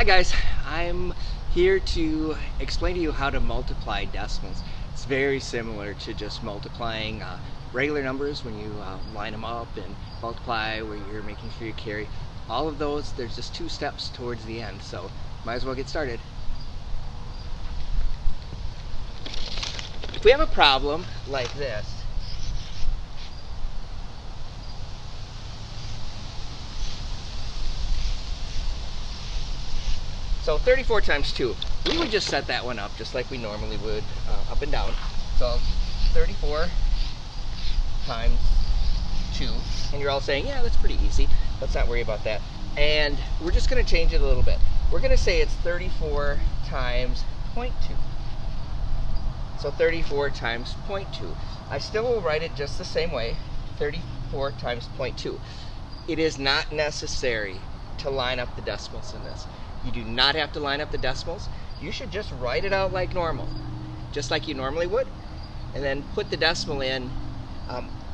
Hi guys, I'm here to explain to you how to multiply decimals. It's very similar to just multiplying regular numbers when you line them up and multiply where you're making sure you carry. All of those, there's just 2 steps towards the end, so might as well get started. If we have a problem like this, so 34 times 2, we would just set that one up just like we normally would, up and down. So 34 times 2, and you're all saying, yeah, that's pretty easy. Let's not worry about that. And we're just going to change it a little bit. We're going to say it's 34 times 0.2. So 34 times 0.2. I still will write it just the same way, 34 times 0.2. It is not necessary to line up the decimals in this. You do not have to line up the decimals. You should just write it out like normal, just like you normally would, and then put the decimal in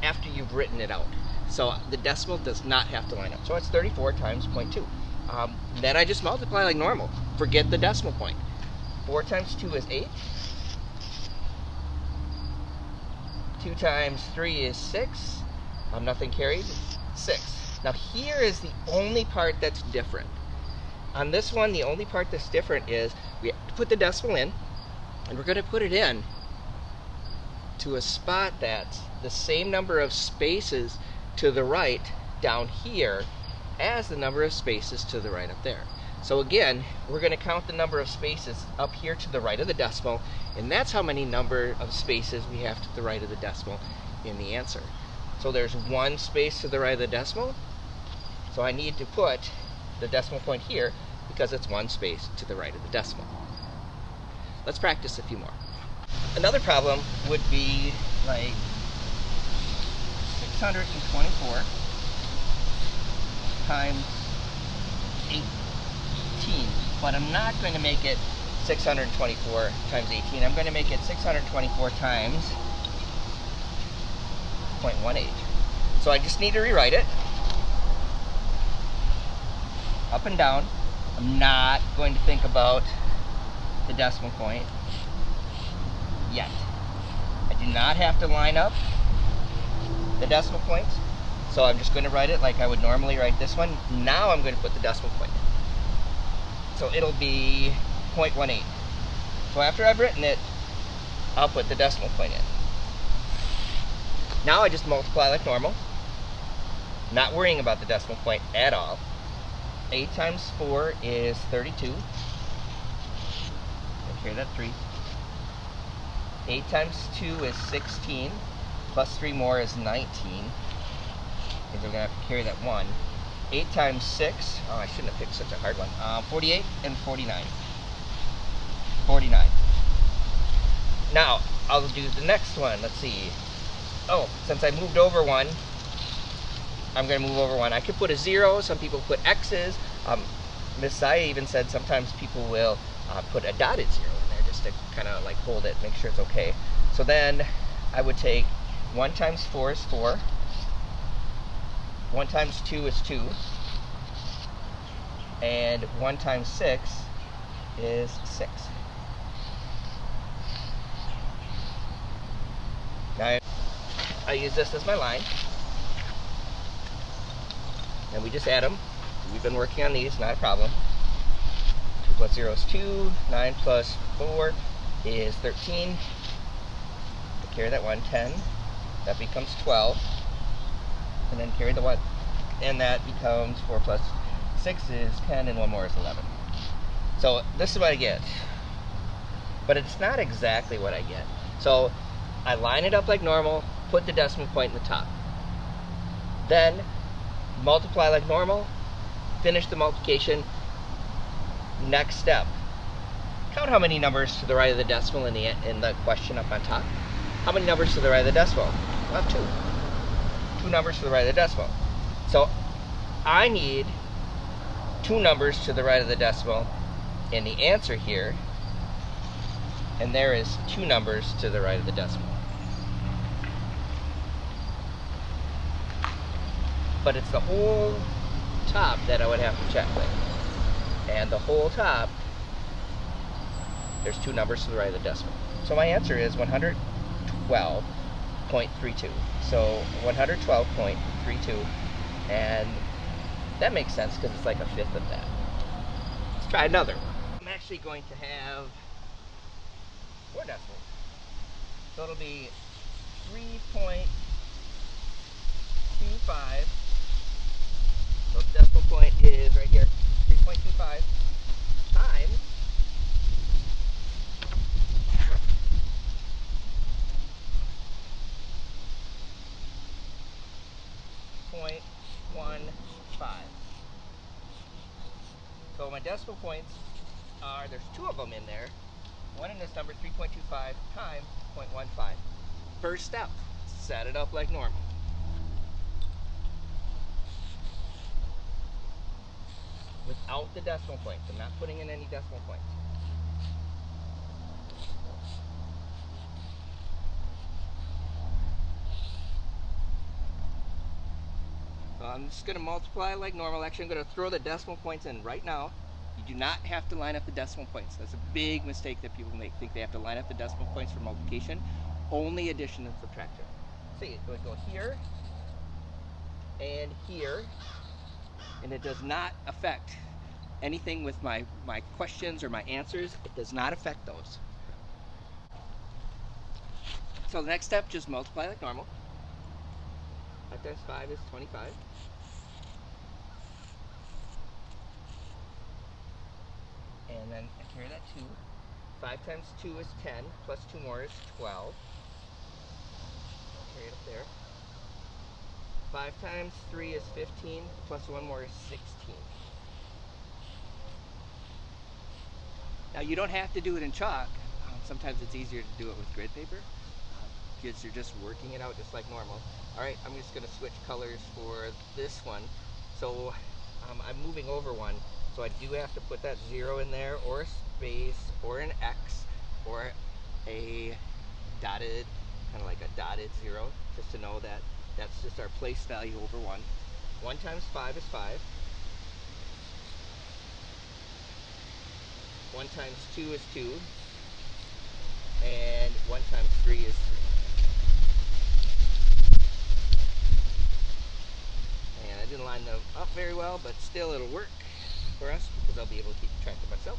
after you've written it out. So the decimal does not have to line up. So it's 34 times 0.2. Then I just multiply like normal. Forget the decimal point. 4 times 2 is 8. 2 times 3 is 6. Nothing carried. 6. Now here is the only part that's different. On this one, the only part that's different is we have to put the decimal in, and we're going to put it in to a spot that's the same number of spaces to the right down here as the number of spaces to the right up there. So again, we're going to count the number of spaces up here to the right of the decimal, and that's how many number of spaces we have to the right of the decimal in the answer. So there's 1 space to the right of the decimal, so I need to put the decimal point here because it's 1 space to the right of the decimal. Let's practice a few more. Another problem would be like 624 times 18, but I'm not going to make it 624 times 18. I'm going to make it 624 times 0.18. So I just need to rewrite it up and down. I'm not going to think about the decimal point yet. I do not have to line up the decimal points, so I'm just going to write it like I would normally write this one. Now I'm going to put the decimal point in. So it'll be 0.18. So after I've written it, I'll put the decimal point in. Now I just multiply like normal, not worrying about the decimal point at all. 8 times 4 is 32. Carry that 3. 8 times 2 is 16. Plus 3 more is 19. Because we're going to have to carry that 1. 8 times 6. Oh, I shouldn't have picked such a hard one. 48 and 49. 49. Now, I'll do the next one. Let's see. Oh, since I moved over 1, I'm going to move over 1. I could put a 0. Some people put X's. Miss Saya even said sometimes people will put a dotted 0 in there just to kind of like hold it, make sure it's okay. So then I would take 1 times 4 is 4. 1 times 2 is 2. And 1 times 6 is 6. Now I use this as my line. And we just add them. We've been working on these, not a problem. 2 plus 0 is 2. 9 plus 4 is 13. Carry that 1, 10. That becomes 12. And then carry the 1. And that becomes 4 plus 6 is 10, and 1 more is 11. So this is what I get. But it's not exactly what I get. So I line it up like normal, put the decimal point in the top. Then multiply like normal, finish the multiplication. Next step, count how many numbers to the right of the decimal in the question up on top. How many numbers to the right of the decimal? Well, 2. 2 numbers to the right of the decimal. So I need 2 numbers to the right of the decimal in the answer here, and there is 2 numbers to the right of the decimal. But it's the whole top that I would have to check with. and the whole top, there's 2 numbers to the right of the decimal. So my answer is 112.32. So 112.32, and that makes sense because it's like a fifth of that. Let's try another. I'm actually going to have 4 decimals. So it'll be 3.25. So the decimal point is right here, 3.25 times 0.15. So my decimal points are, there's 2 of them in there. One in this number, 3.25 times 0.15. First step, set it up like normal. Without the decimal points. I'm not putting in any decimal points. So I'm just going to multiply like normal. Actually, I'm going to throw the decimal points in right now. You do not have to line up the decimal points. That's a big mistake that people make. Think they have to line up the decimal points for multiplication. Only addition and subtraction. See, it would go here and here, and it does not affect anything with my questions or my answers. It does not affect those. So the next step, just multiply like normal. 5 times 5 is 25. And then I carry that 2. 5 times 2 is 10, plus 2 more is 12. I'll carry it up there. 5 times 3 is 15, plus 1 more is 16. Now you don't have to do it in chalk. Sometimes it's easier to do it with grid paper, because you're just working it out just like normal. Alright, I'm just going to switch colors for this one. So I'm moving over one, so I do have to put that 0 in there, or a space, or an X, or a dotted, kind of like a dotted 0, just to know that that's just our place value over 1. 1 times 5 is 5. 1 times 2 is 2. And 1 times 3 is 3. And I didn't line them up very well, but still it'll work for us because I'll be able to keep track of myself.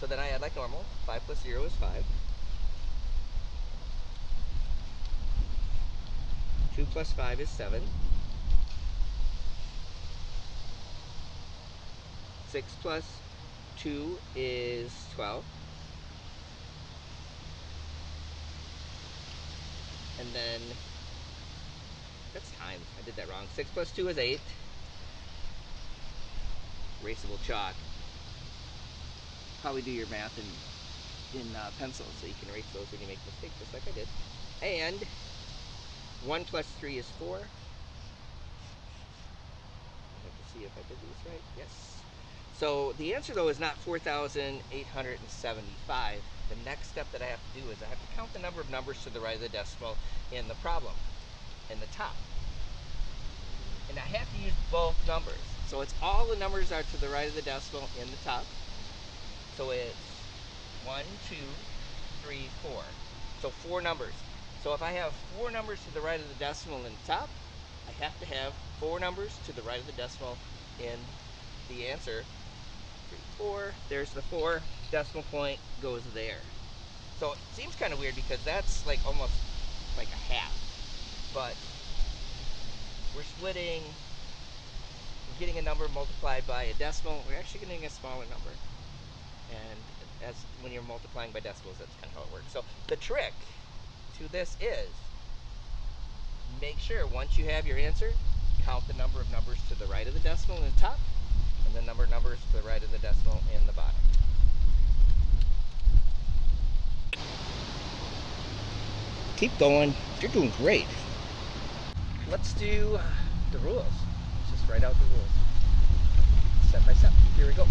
So then I add like normal. 5 plus 0 is 5. 2 plus 5 is 7. 6 plus 2 is 12. And then, that's times. I did that wrong. 6 plus 2 is 8. Erasable chalk. Probably do your math in pencil so you can erase those when you make mistakes, just like I did. And 1 plus 3 is 4. I have to see if I did these right. Yes. So the answer though is not 4,875. The next step that I have to do is I have to count the number of numbers to the right of the decimal in the problem, in the top. And I have to use both numbers. So it's all the numbers are to the right of the decimal in the top. So it's 1, 2, 3, 4. So 4 numbers. So if I have 4 numbers to the right of the decimal in the top, I have to have 4 numbers to the right of the decimal in the answer. 3, 4. There's the 4. Decimal point goes there. So it seems kind of weird because that's like almost like a half. But we're splitting, we're getting a number multiplied by a decimal. We're actually getting a smaller number. And as when you're multiplying by decimals, that's kind of how it works. So the trick to this is make sure once you have your answer, count the number of numbers to the right of the decimal in the top, and the number of numbers to the right of the decimal in the bottom. Keep going. You're doing great. Let's do the rules. Let's just write out the rules. Step by step. Here we go.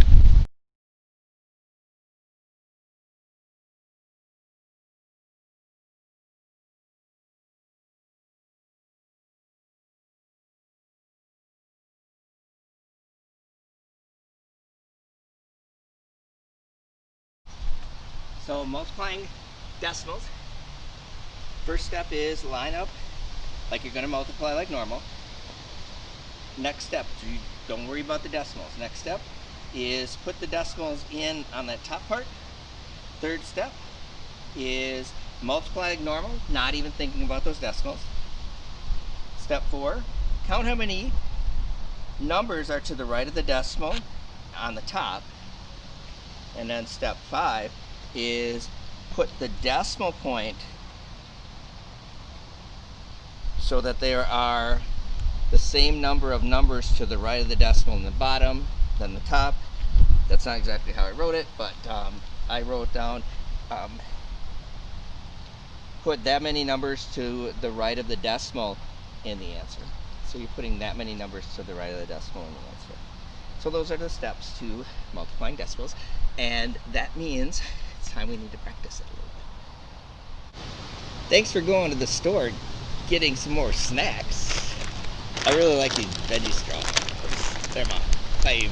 So multiplying decimals, first step is line up like you're going to multiply like normal. Next step, don't worry about the decimals. Next step is put the decimals in on that top part. Third step is multiply like normal, not even thinking about those decimals. Step 4, count how many numbers are to the right of the decimal on the top. And then step 5 is put the decimal point so that there are the same number of numbers to the right of the decimal in the bottom than the top. That's not exactly how I wrote it, but I wrote down put that many numbers to the right of the decimal in the answer. So you're putting that many numbers to the right of the decimal in the answer. So those are the steps to multiplying decimals, and that means it's time we need to practice it a little bit. Thanks for going to the store, getting some more snacks. I really like these veggie straws. They're my favorite.